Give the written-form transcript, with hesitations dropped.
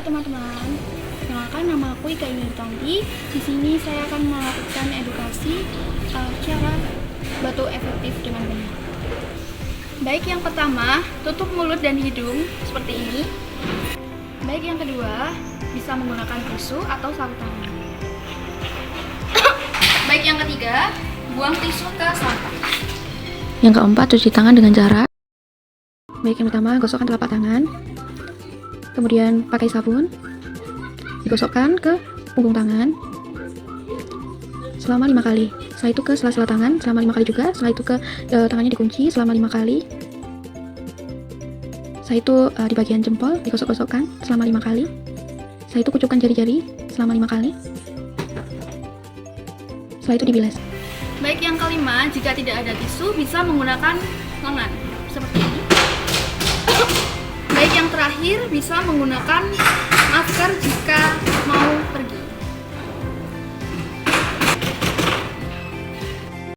Halo teman-teman, kenalkan nama aku Ika Yunitanti. Di sini saya akan melakukan edukasi cara batuk efektif dengan benar. Baik, yang pertama, tutup mulut dan hidung seperti ini. Baik, yang kedua, bisa menggunakan tisu atau sarung tangan. Baik, yang ketiga, buang tisu ke sampah. Yang keempat, cuci tangan dengan cara. Baik, yang pertama, gosokkan telapak tangan. Kemudian pakai sabun, digosokkan ke punggung tangan selama 5 kali. Setelah itu ke sela-sela tangan selama 5 kali juga. Setelah itu ke tangannya dikunci selama 5 kali. Setelah itu di bagian jempol digosok-gosokkan selama 5 kali. Setelah itu kucupkan jari-jari selama 5 kali. Setelah itu dibilas. Baik, yang kelima, jika tidak ada tisu bisa menggunakan lengan seperti ini. Baik, yang terakhir bisa menggunakan masker